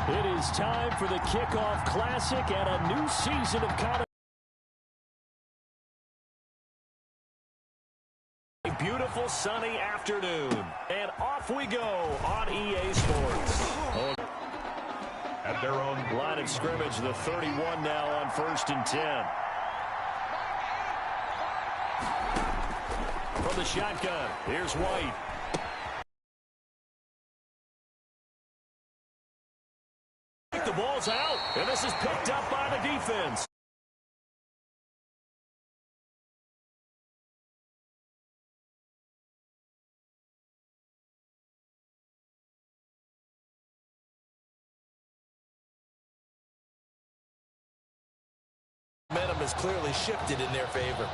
It is time for the kickoff classic and a new season of college. A beautiful sunny afternoon. And off we go on EA Sports. At their own line of scrimmage, the 31 now on 1st and 10. From the shotgun, here's White. The ball's out, and this is picked up by the defense. Momentum has clearly shifted in their favor.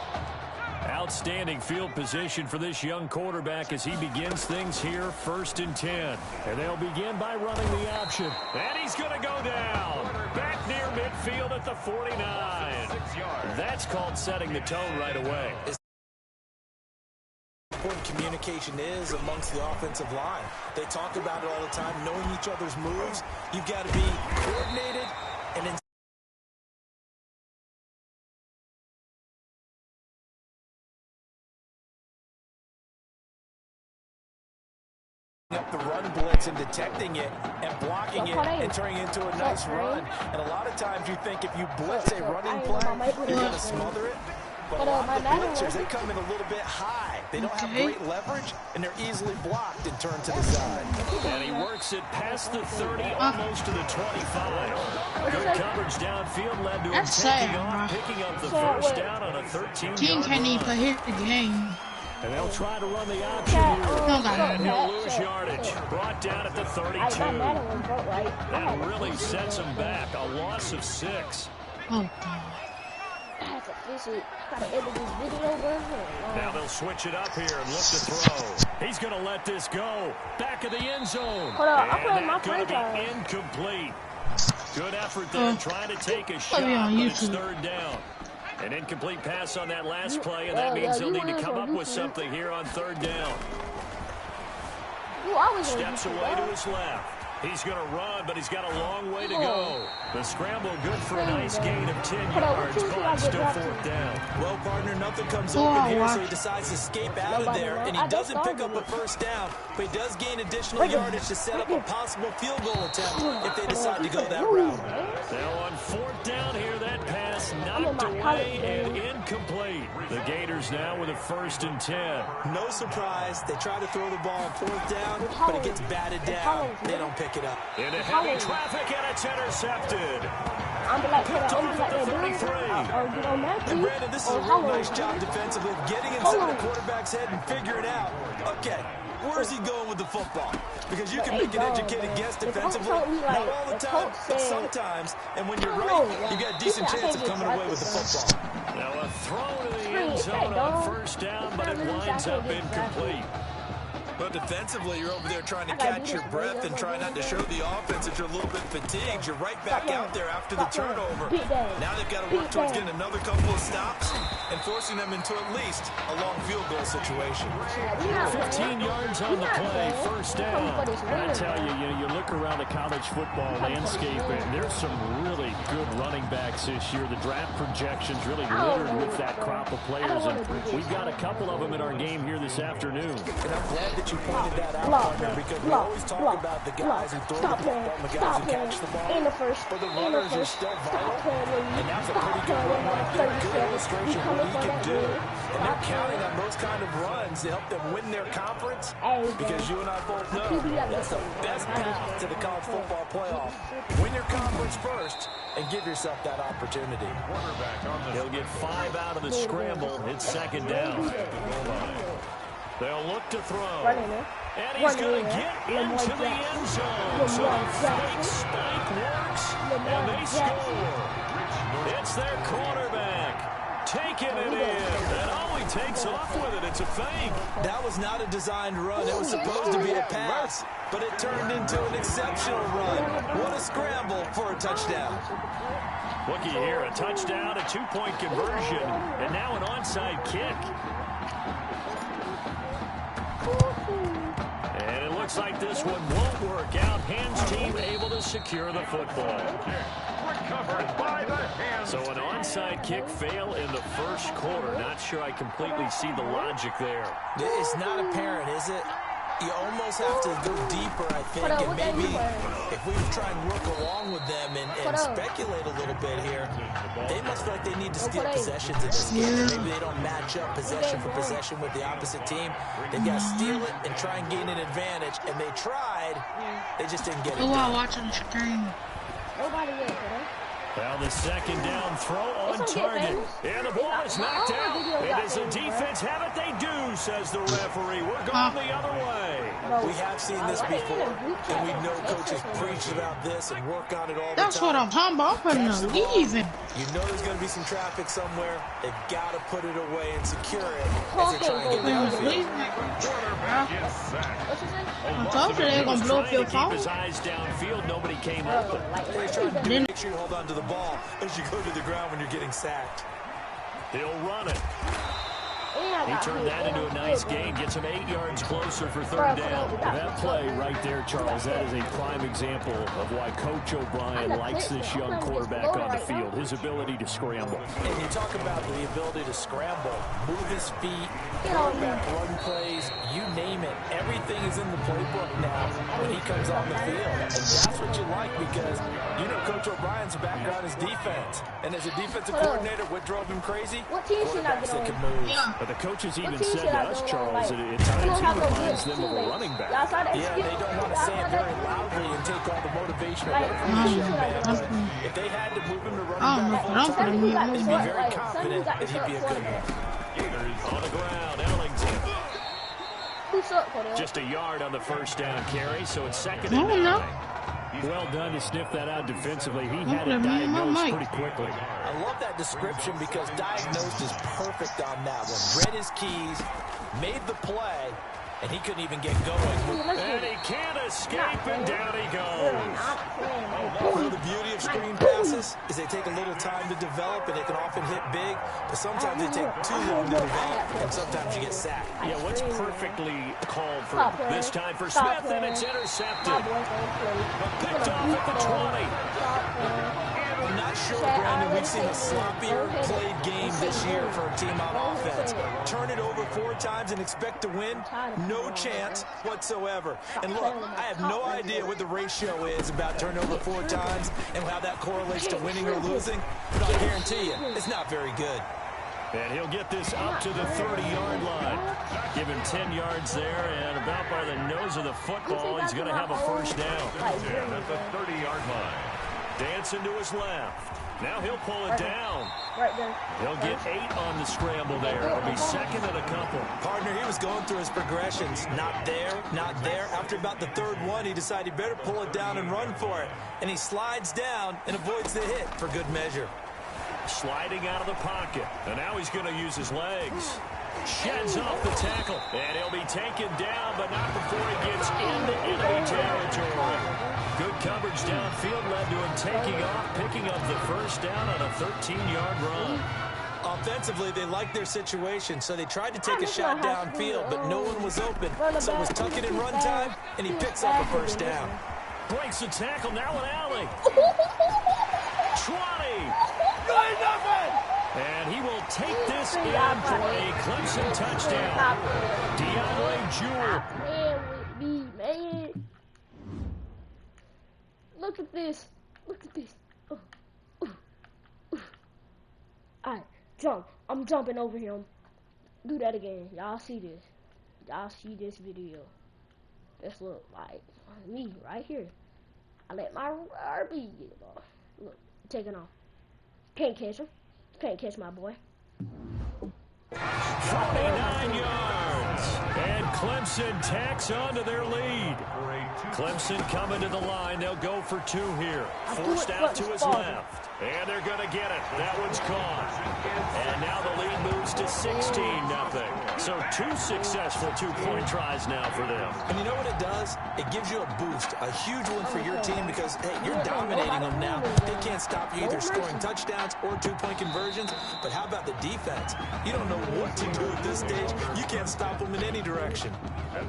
Outstanding field position for this young quarterback as he begins things here, 1st and 10. And they'll begin by running the option. And he's going to go down. Back near midfield at the 49. That's called setting the tone right away. Important communication is amongst the offensive line. They talk about it all the time, knowing each other's moves. You've got to be coordinated and in up the run blitz and detecting it and blocking it and turning it into a nice run. And a lot of times you think if you blitz a running play, you're going to smother it. But a lot of the blitzers, they come in a little bit high. They don't have great leverage, and they're easily blocked and turned to the side. And he works it past the 30, almost to the 25. Good coverage downfield led to him taking off, picking up the first down on a 13-yard King can't even play his game. And they'll try to run the option here. And he'll lose yardage. Brought down at the 32. That really sets him back. A loss of 6. Oh, God. Now they'll switch it up here and look to throw. He's going to let this go. Back of the end zone. And that's going to be incomplete. Good effort there trying to take a shot, but it's 3rd down. An incomplete pass on that last play, and that means he'll need to come up with something here on 3rd down. Steps away to his left. He's going to run, but he's got a long way to go. The scramble good for a nice gain of 10 yards, but still 4th down. Well, partner, nothing comes open here, so he decides to escape out of there, and he doesn't pick up a 1st down, but he does gain additional yardage to set up a possible field goal attempt if they decide to go that route. Now on 4th down here, that pass knocked away and incomplete. The Gators now with a 1st and 10. No surprise, they try to throw the ball on 4th down, but it gets batted down. They don't pick it up. Into heavy traffic, and it's intercepted. Picked off at the 33. And Brandon, this is a real nice job defensively of getting inside the quarterback's head and figuring out, okay, where's he going with the football? Because you can make an educated guess defensively, not all the time, but sometimes. And when you're right, you got a decent chance of coming away with the football. Now a throw to the end zone on 1st down, but it winds up incomplete. But defensively, you're over there trying to catch your breath and try not to show the offense that you're a little bit fatigued. You're right back out there after the turnover. Now they've got to work towards getting another couple of stops and forcing them into at least a long field goal situation. 15 yards on the play, 1st down. I tell you, you look around the college football landscape, and there's some really good running backs this year. The draft projections really littered with that crop of players, and we've got a couple of them in our game here this afternoon. And I'm glad that you pointed that out, partner, because we always talk about the guys who throw the football and the guys who catch the ball. But the runners are still vital. And that's a pretty good run right there. Good illustration of what he can do. And they're counting on those kind of runs to help them win their conference. Because you and I both know that's the best path to the college football playoff. Win your conference first and give yourself that opportunity. He'll get 5 out of the scramble. It's 2nd down. They'll look to throw. And he's going to get into the end zone. So the fake spike works, and they score. It's their quarterback taking it in. And oh, he takes off with it. It's a fake. That was not a designed run. It was supposed to be a pass, but it turned into an exceptional run. What a scramble for a touchdown. Looky here, a touchdown, a 2-point conversion, and now an onside kick. And it looks like this one won't work out. Hands team able to secure the football. Recovered by the hands. So an onside kick fail in the first quarter. Not sure I completely see the logic there. It's not apparent, is it? You almost have to go deeper, I think, and maybe if we try and work along with them and speculate a little bit here, they must feel like they need to steal possessions in this game. Maybe they don't match up possession for possession with the opposite team. They've got to steal it and try and gain an advantage, and they tried. They just didn't get it. Oh, I'm watching the screen. Nobody is, Well, the second down throw on target. And the ball is knocked out. And does the defense have it? They do, says the referee. We're going the other way. We have seen this before, and we know coaches preach about this and work on it all the time. That's what I'm talking about. I'm putting leaving. You know there's going to be some traffic somewhere. They've got to put it away and secure it as they try and get downfield. I told you they were going to blow up your phone. Keep his eyes downfield. Nobody came open. They're trying to make sure you hold on to the ball as you go to the ground when you're getting sacked. He'll run it. He turned that into a nice gain. Gets him 8 yards closer for third down. That play right there, Charles, that is a prime example of why Coach O'Brien likes this young quarterback on the field. His ability to scramble. And you talk about the ability to scramble, move his feet, quarterback run plays, you name it. Everything is in the playbook now when he comes on the field. And that's what you like because, you know, Coach O'Brien's background is defense. And as a defensive coordinator, what drove him crazy? Quarterbacks that can move. But the coaches even said to us, Charles, that at times he reminds them of a running back. Yeah, they don't want to say it very loudly and take all the motivation away from him. If they had to move him to running back full time, they'd be very confident that he'd be a good one. On the ground, Ellington. Just a yard on the first down carry, so it's second and 9. Well done to sniff that out defensively. He had it diagnosed pretty quickly. I love that description because diagnosed is perfect on that one. Read his keys, made the play, and he couldn't even get going. And he can't escape, and down he goes. Well, the beauty of screen passes is they take a little time to develop, and they can often hit big, but sometimes they take too long to develop, and sometimes you get sacked. Yeah, what's perfectly called for this time for Smith, and it's intercepted. Picked off at the 20. I'm not sure, Brandon, we've seen a sloppier played game this year for a team on offense. Turn it over 4 times and expect to win? No chance whatsoever. And look, I have no idea what the ratio is about turnover 4 times and how that correlates to winning or losing, but I guarantee you, it's not very good. And he'll get this up to the 30-yard line. Give him 10 yards there, and about by the nose of the football, he's going to have a first down. And at the 30-yard line. Dancing to his left. Now he'll pull it down. He'll get 8 on the scramble there. It'll be second and a couple. Partner, he was going through his progressions. Not there, not there. After about the third one, he decided he better pull it down and run for it. And he slides down and avoids the hit for good measure. Sliding out of the pocket. And now he's going to use his legs. Sheds off the tackle. And he'll be taken down, but not before he gets into enemy territory. Good coverage downfield led to him taking off, picking up the first down on a 13-yard run. Offensively, they liked their situation, so they tried to take a shot downfield, but no one was open. So it was tuck it in run time, and he picks up a first down. Breaks the tackle, now an alley. 20. And he will take this in for a Clemson touchdown. DeAndre Jewell. Look at this. Look at this. Alright, jump. I'm jumping over him. Do that again. Y'all see this. Y'all see this video. This look like me right here. I let my RB get it off. Look, taking off. Can't catch him. Can't catch my boy. 49 yards. And Clemson tacks on to their lead. Clemson coming to the line. They'll go for 2 here. Forced out to his left. And they're going to get it. That one's caught. And now the lead moves to 16-0. So 2 successful 2-point tries now for them. And you know what it does? It gives you a boost, a huge one for your team because, hey, you're dominating them now. They can't stop you either scoring touchdowns or 2-point conversions. But how about the defense? You don't know what to do at this stage. You can't stop them in any direction.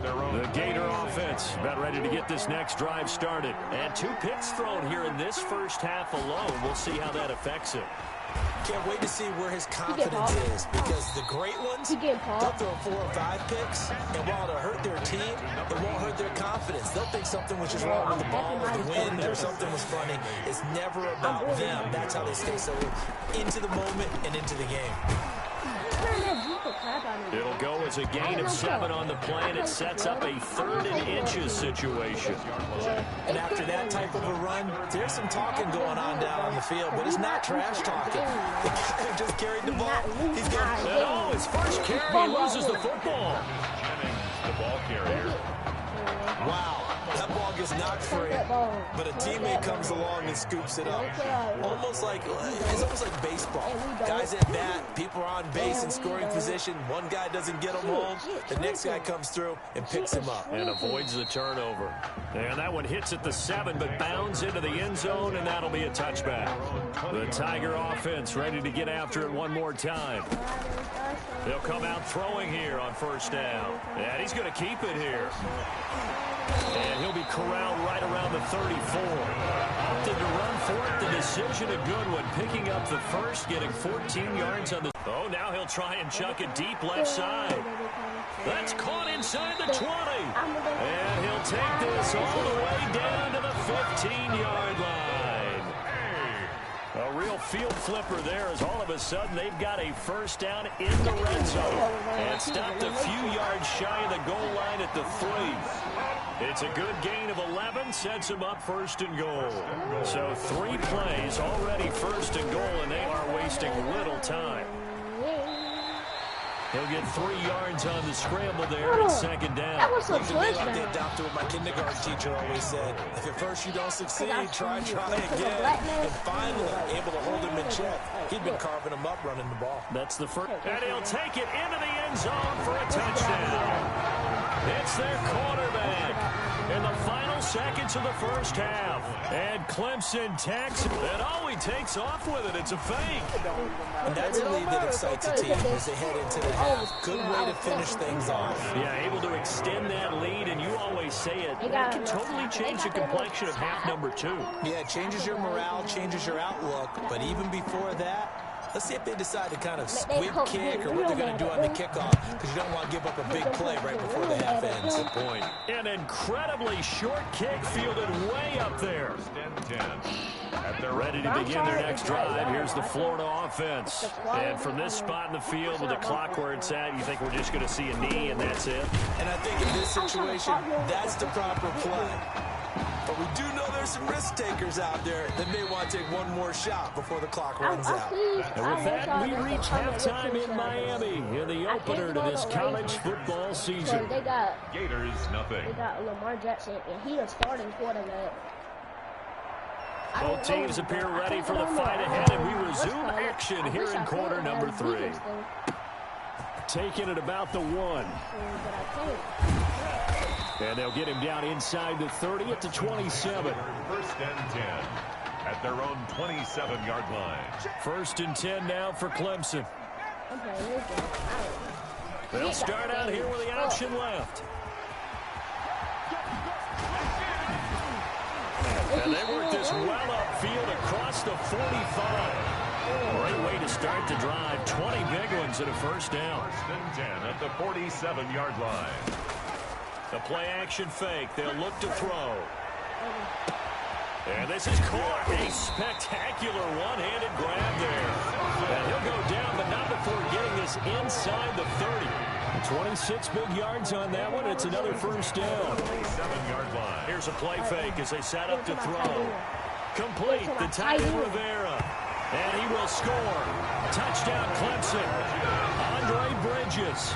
The Gator offense about ready to get this next drive started. And 2 picks thrown here in this first half alone. We'll see how that affects him. Can't wait to see where his confidence is, because the great ones, they'll throw 4 or 5 picks, and while it'll hurt their team, it won't hurt their confidence. They'll think something was just wrong with the ball or the wind or something was funny. It's never about them. That's how they stay so into the moment and into the game. It'll go as a gain of 7 on the play, and it sets up a 3rd and inches situation. And after that type of a run, there's some talking going on down on the field, but it's not trash talking. The guy who just carried the ball, he's got his first carry, he loses the football. The ball carrier. Wow, that ball gets knocked free, but a teammate comes along and scoops it up. It's almost like baseball. Guys at bat, people are on base in scoring position. One guy doesn't get him home, the next guy comes through and picks him up. And avoids the turnover. And that one hits at the 7, but bounds into the end zone, and that'll be a touchback. The Tiger offense ready to get after it one more time. They'll come out throwing here on first down. And he's going to keep it here. And he'll be corralled right around the 34. Opted to run for it. The decision a good one. Picking up the first, getting 14 yards on the... Oh, now he'll try and chuck it deep left side. That's caught inside the 20. And he'll take this all the way down to the 15-yard line. A real field flipper there, as all of a sudden they've got a first down in the red zone. And stopped a few yards shy of the goal line at the 3. It's a good gain of 11, sets him up 1st and goal. So 3 plays already 1st and goal, and they are wasting little time. He'll get 3 yards on the scramble there at 2nd down. That was a like they adopted what my kindergarten teacher always said. If at first you don't succeed, try again. And finally able to hold him in check. He'd been carving him up running the ball. That's the first. And he'll take it into the end zone for a touchdown. It's their quarterback in the final seconds of the first half. And Clemson tacks it. And all he takes off with it, it's a fake. And that's a lead that excites a team as they head into the half. Good way to finish things off. Yeah, able to extend that lead, and you always say it. That can totally change the complexion of half number 2. Yeah, it changes your morale, changes your outlook. But even before that, let's see if they decide to kind of squib kick or what they're going to do on the kickoff, because you don't want to give up a big play right before the half ends. Good point. An incredibly short kick fielded way up there. They're ready to begin their next drive. Here's the Florida offense. And from this spot in the field with the clock where it's at, you think we're just going to see a knee and that's it? And I think in this situation, that's the proper play. But we do know there's some risk takers out there that may want to take one more shot before the clock runs out. And with that, we reach halftime in Miami in the opener to this college football season. Gators, nothing. They got Lamar Jackson, and he is starting quarterback. Both teams appear ready for the fight ahead, and we resume action here in quarter number 3. Taking it about the 1. And they'll get him down inside the 30 at the 27. 1st and 10 at their own 27-yard line. 1st and 10 now for Clemson. They'll start out here with the option left. And they work this well upfield across the 45. Great way to start the drive. 20 big ones and a first down. 1st and 10 at the 47-yard line. The play action fake. They'll look to throw. And this is caught. A spectacular one-handed grab there. And he'll go down, but not before getting this inside the 30. 26 big yards on that one. It's another first down. 27-yard line. Here's a play fake as they set up to throw. Complete. The Tiger Rivera. And he will score. Touchdown Clemson. Andre Bridges.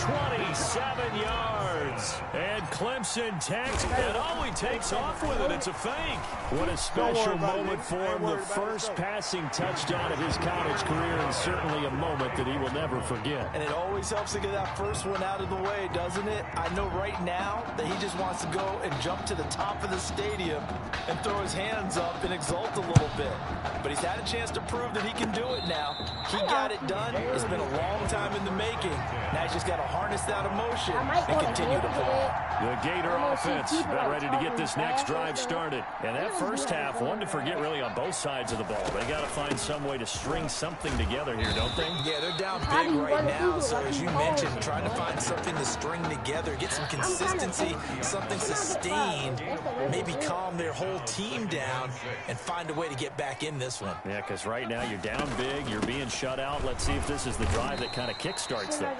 27 yards. And Clemson takes, and all he takes off with it, it's a fake. What a special moment for him. The first passing touchdown of his college career, and certainly a moment that he will never forget. And it always helps to get that first one out of the way, doesn't it? I know right now that he just wants to go and jump to the top of the stadium and throw his hands up and exult a little bit. But he's had a chance to prove that he can do it now. He got it done. It's been a long time in the making. Now he's just got to harness that emotion and continue to ball. The Gator offense about ready to get this next drive started. And that first half, one to forget really on both sides of the ball. They got to find some way to string something together here, don't they? Yeah, they're down big right now. So as you mentioned, trying to find something to string together, get some consistency, something sustained, maybe calm their whole team down and find a way to get back in this one. Yeah, because right now you're down big, you're being shut out. Let's see if this is the drive that kind of kickstarts them.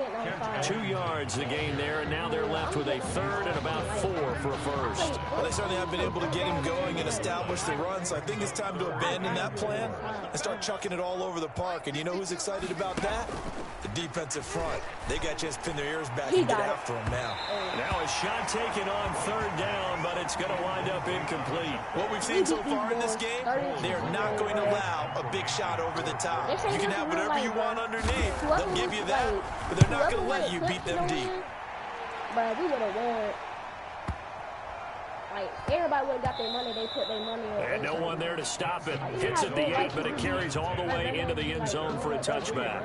2 yards the gain there, and now they're left with a third and about 4 for a first. Well, they certainly have been able to get him going and establish the run, so I think it's time to abandon that plan and start chucking it all over the park. And you know who's excited about that? The defensive front. They got to just pin their ears back and get after him now. Now a shot taken on third down, but it's going to wind up incomplete. What we've seen so far in this game, they are not going to allow a big shot over the top. You can have whatever you want underneath. They'll give you that, but they're not going to let you beat them deep. But we would have won. Like, everybody would have got their money. They put their money on. And no one there to stop it. Hits at the 8, but it carries all the way into the end zone for a touchback.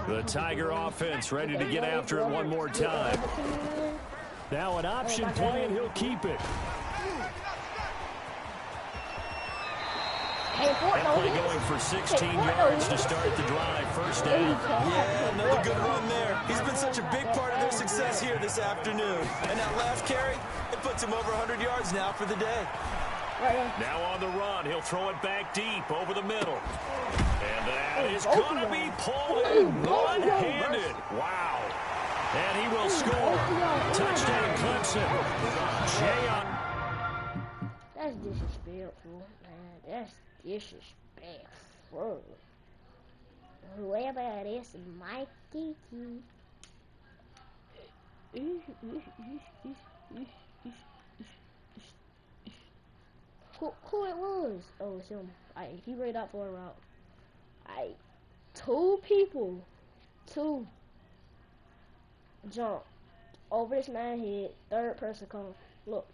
The Tiger offense ready to get after it one more time. Now an option play, and he'll keep it. That play going for 16 yards to start the drive. First down. Yeah, another good run there. He's been such a big part of their success here this afternoon. And that last carry, it puts him over 100 yards now for the day. Now on the run, he'll throw it back deep over the middle. And that is going to be pulled in one-handed. Wow. And he will score. Touchdown, Clemson. That's disrespectful, man. That's disrespectful. Whoever it is, Mikey. Who it was? Oh, it's him. He ran out for a route. 2 people. 2 jumped over this man's head. Third person come. Look.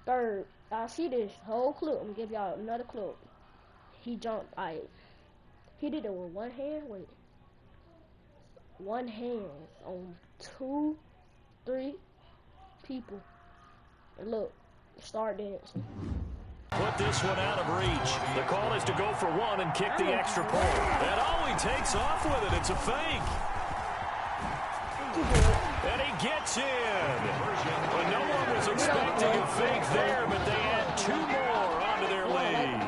Third. I see this whole clip. I'm gonna give y'all another clip. He jumped. He did it with one hand. Wait. One hand on 2, 3 people. And look. Start dancing. Put this one out of reach. The call is to go for 1 and kick the extra point. And oh, he takes off with it. It's a fake. And he gets in. But no one was expecting a fake there, but they add 2 more onto their lead.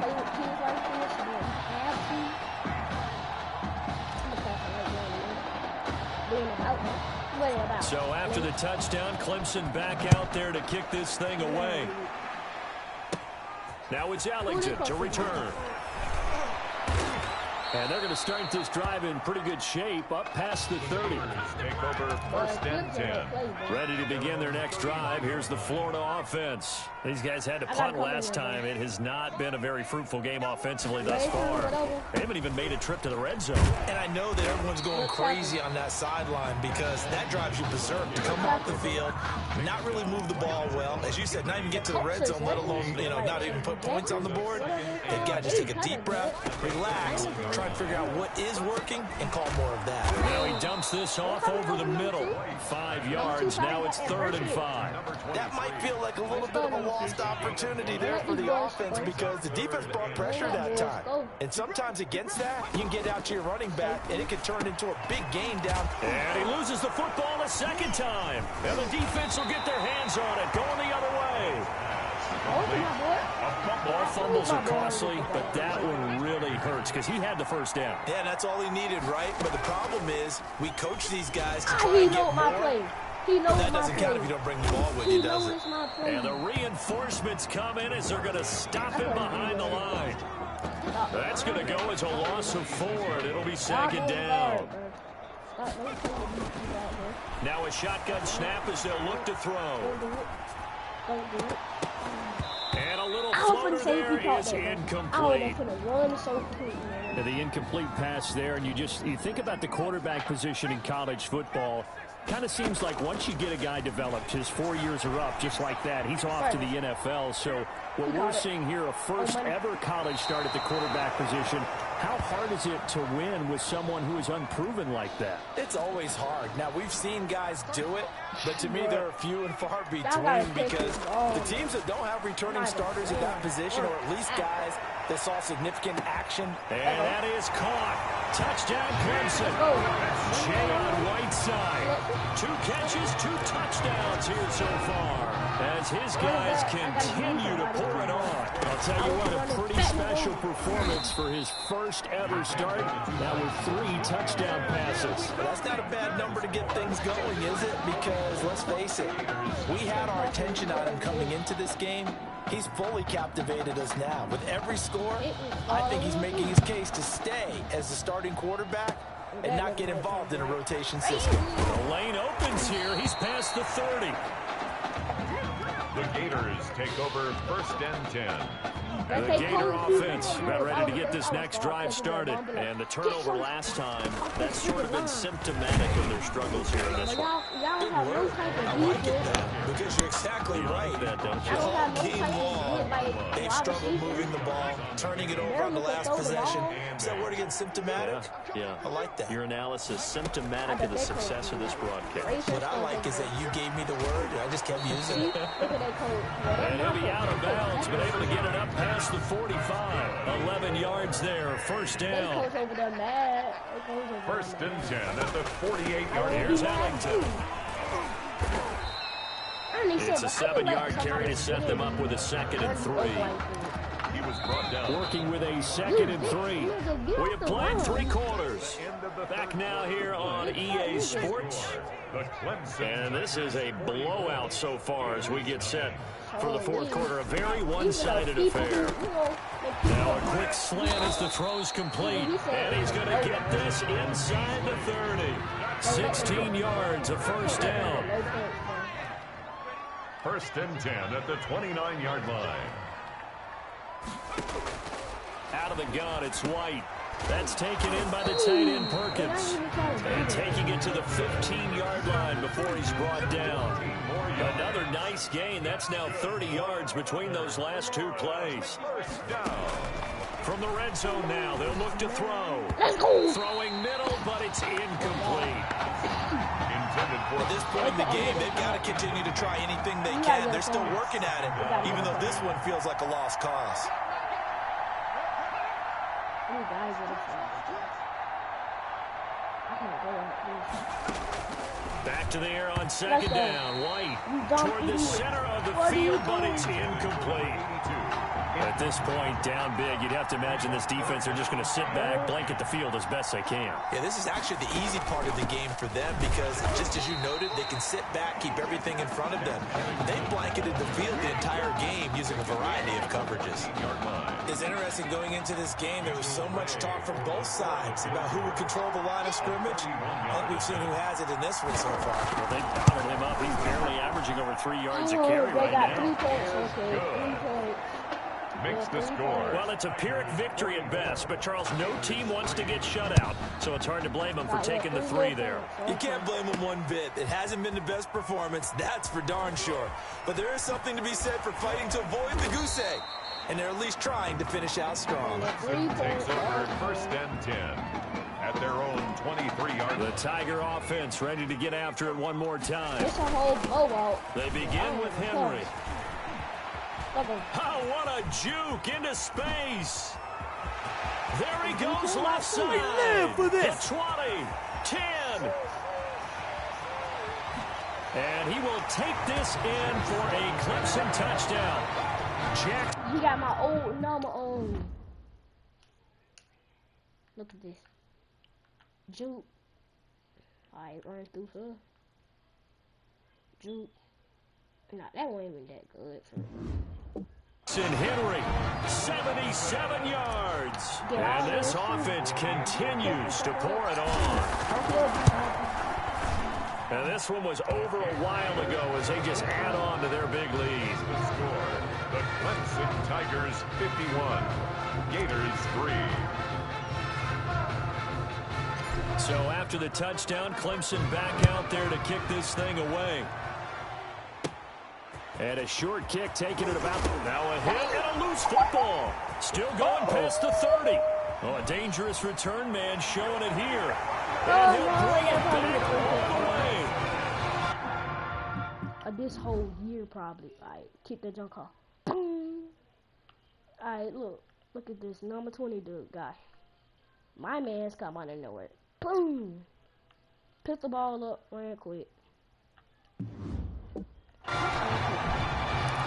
So after the touchdown, Clemson back out there to kick this thing away. Now it's Ellington to return. And they're going to start this drive in pretty good shape, up past the 30. Take over 1st and 10. Ready to begin their next drive. Here's the Florida offense. These guys had to punt last time. It has not been a very fruitful game offensively thus far. They haven't even made a trip to the red zone. And I know that everyone's going crazy on that sideline because that drives you berserk to come off the field, not really move the ball well. As you said, not even get to the red zone, let alone, not even put points on the board. They've got to just take a deep breath, relax, try and figure out what is working and call more of that. Now he dumps this off over the middle. 5 yards. Now it's 3rd and 5. That might feel like a little bit of a lost opportunity there for the offense because the defense brought pressure that time. And sometimes against that, you can get out to your running back and it can turn into a big gain down. And he loses the football a second time. And the defense will get their hands on it, going the other way. All fumbles are costly, but that one really hurts because he had the first down. Yeah, that's all he needed, right? But the problem is we coach these guys to try and get more. That doesn't count if you don't bring the ball with you, does it? And the reinforcements come in as they're going to stop him behind the line. That's going to go as a loss of 4. It'll be 2nd down. Now a shotgun snap as they'll look to throw. And a little floater there is incomplete. The incomplete pass there, and you think about the quarterback position in college football. Kind of seems like once you get a guy developed, his 4 years are up just like that. He's off to the NFL. So what we're seeing here, a first ever college start at the quarterback position. How hard is it to win with someone who is unproven like that? It's always hard. Now, we've seen guys do it, but to me, they're few and far between because the teams that don't have returning starters at that position, or at least guys that saw significant action. And that is caught. Touchdown, Clemson. Jay on Whiteside. 2 catches, 2 touchdowns here so far as his guys continue to pour it on. I'll tell you what, a pretty special performance for his first ever start. Now with 3 touchdown passes. Well, that's not a bad number to get things going, is it? Because let's face it, we had our attention on him coming into this game. He's fully captivated us now. With every score, I think he's making his case to stay as the starting quarterback and not get involved in a rotation system. The lane opens here. He's past the 30. The Gators take over 1st and 10. The Gator offense about ready to get this next drive started. And the turnover last time, that's sort of been symptomatic of their struggles here in this one. I like it, though, because you're exactly right. All game long, they've struggled moving the ball, turning it over on the last possession. Is that word again, symptomatic? Yeah. I like that. Your analysis, symptomatic of the success of this broadcast. What I like is that you gave me the word, and I just kept using it. And he'll be out of bounds, but able to get it up past the 45. 11 yards there, first down. 1st and 10 at the 48-yard. Here's Ellington. It's a 7-yard carry to set them up with a 2nd and 3. He was brought down. Working with a 2nd and 3. We have played 3 quarters. Back now here on EA Sports. And this is a blowout so far as we get set for the 4th quarter. A very one-sided affair. Now a quick slant as the throw's complete. And he's going to get this inside the 30. 16 yards, a first down. 1st and 10 at the 29-yard line. Out of the gun, it's White. That's taken in by the tight end Perkins. And taking it to the 15-yard line before he's brought down. Another nice gain. That's now 30 yards between those last 2 plays. First down. From the red zone now, they'll look to throw. Throwing middle, but it's incomplete. Intended for At this point in the game, they've got to continue to try anything they can. They're still working at it, even though this one feels like a lost cause. Back to the air on 2nd down. White toward the center of the field, but it's incomplete. At this point, down big, you'd have to imagine this defense, they're just going to sit back, blanket the field as best they can. Yeah, this is actually the easy part of the game for them because, just as you noted, they can sit back, keep everything in front of them. They blanketed the field the entire game using a variety of coverages. It's interesting going into this game, there was so much talk from both sides about who would control the line of scrimmage. I think we've seen who has it in this one so far. Well, they pounded him up. He's barely averaging over 3 yards a carry right now. makes the score. Well, it's a Pyrrhic victory at best, but Charles, no team wants to get shut out, so it's hard to blame them for taking the 3 there. You can't blame them one bit. It hasn't been the best performance, that's for darn sure. But there is something to be said for fighting to avoid the goose egg, and they're at least trying to finish out strong. Takes over 1st and 10 at their own 23-yard line. The Tiger offense ready to get after it one more time. It's a whole blowout. They begin with Henry. Oh, what a juke into space. There he goes left side. For this. 20, 10. And he will take this in for a Clemson touchdown. Jack. He got my old number on. Look at this. Juke. Alright, run through her. Juke. Nah, that wasn't even that good for me. Henry, 77 yards. And this offense continues to pour it on. And this one was over a while ago as they just add on to their big lead. The score, the Clemson Tigers 51, Gators 3. So after the touchdown, Clemson back out there to kick this thing away. And a short kick taking it about. Now a hit and a loose football. Still going past the 30. Oh, a dangerous return man showing it here. And he'll bring it back all the way. This whole year probably. Alright, keep that junk off. Boom. Alright, look at this number 20 dude guy. My man's come out of nowhere. Boom. Pick the ball up, ran quick.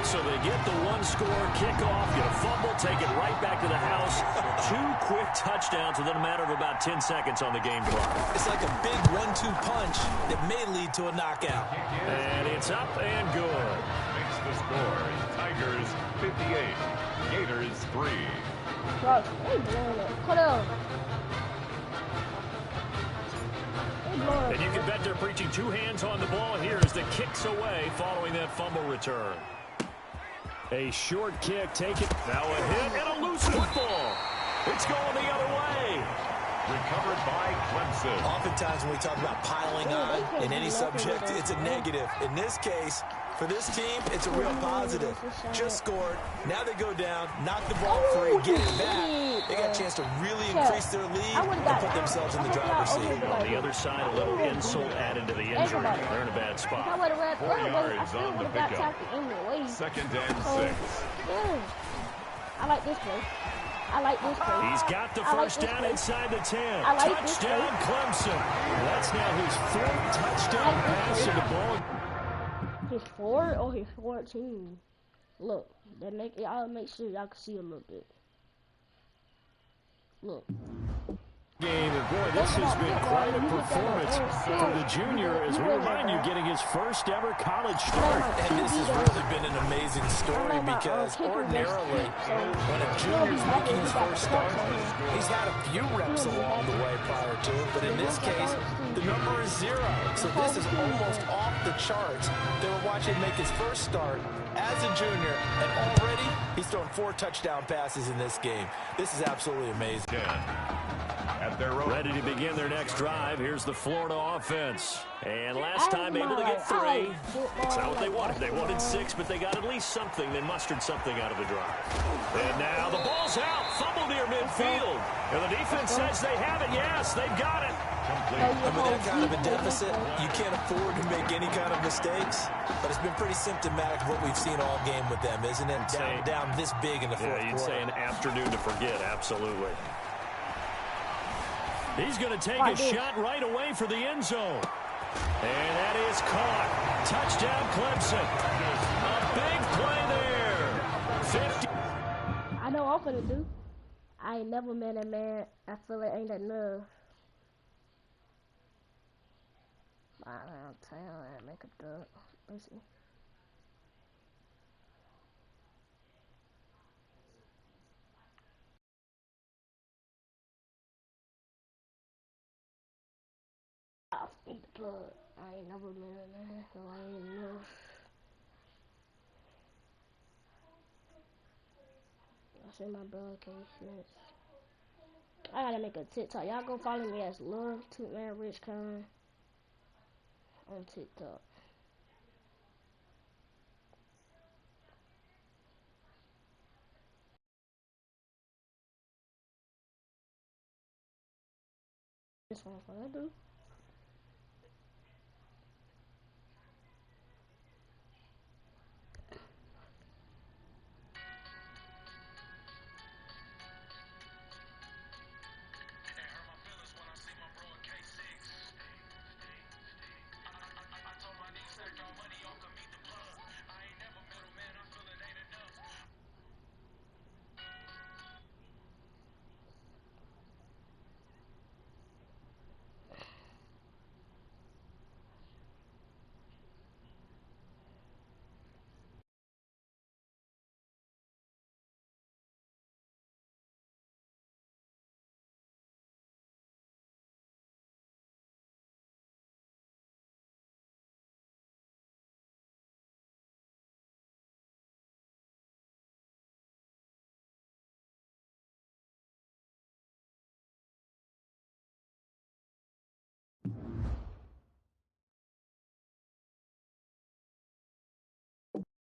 So they get the one-score kickoff, get a fumble, take it right back to the house. 2 quick touchdowns within a matter of about 10 seconds on the game clock. It's like a big 1-2 punch that may lead to a knockout. And it's up and good. Makes the score. Tigers 58, Gators 3. Bro, they blowing it. Hold on. And you can bet they're preaching 2 hands on the ball here as the kick's away following that fumble return. A short kick taken. Now a hit and a loose football. It's going the other way. Recovered by Clemson. Oftentimes when we talk about piling on in any subject, it's a negative. In this case, for this team, it's a real positive. Just scored. Now they go down, knock the ball free, get it back. They got a chance to really increase their lead and put themselves in the driver's seat. On the other side, a little insult added to the injury. They're in a bad spot. 4 yards on the pickup. 2nd and 6. I like this play. I like this play. He's got the first down inside the 10. Like touchdown, Clemson. That's now his 4th touchdown pass in the ball. His 4 or his 14. Look, that I'll make sure y'all can see a little bit. Look. Game, and boy, this has been quite a performance for the junior, as we remind you, getting his first ever college start. And this has really been an amazing story because ordinarily, when a junior's making his first start, he's had a few reps along the way prior to it, but in this case, the number is 0. So this is almost off the charts. They were watching him make his first start as a junior, and already he's thrown 4 touchdown passes in this game. This is absolutely amazing. Ready to begin their next drive. Here's the Florida offense. And last time able to get 3. That's not what they wanted. They wanted 6, but they got at least something. They mustered something out of the drive. And now the ball's out. Fumble near midfield. And the defense says they have it. Yes, they've got it. And with that kind of a deficit, you can't afford to make any kind of mistakes. But it's been pretty symptomatic of what we've seen all game with them, isn't it? Down this big in the fourth quarter. You'd say an afternoon to forget. Absolutely. He's going to take a shot right away for the end zone. And that is caught. Touchdown, Clemson. A big play there. 50. I know what I'm going to do. I ain't never met a man. I feel it ain't enough. I'll tell you that. Make up the. Let's see. In the blood. I ain't never been in there, so I ain't know. I say my brother can't shit. I gotta make a TikTok. Y'all go follow me as Love Tootman Rich Con on TikTok. This one's what I do.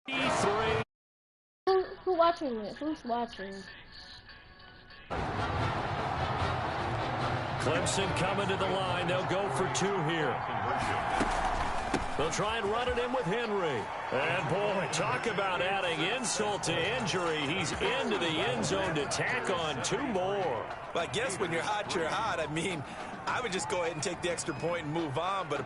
Who's watching this? Who's watching? Clemson coming to the line. They'll go for 2 here. They'll try and run it in with Henry. And, boy, talk about adding insult to injury. He's into the end zone to tack on 2 more. Well, I guess when you're hot, you're hot. I mean, I would just go ahead and take the extra point and move on, but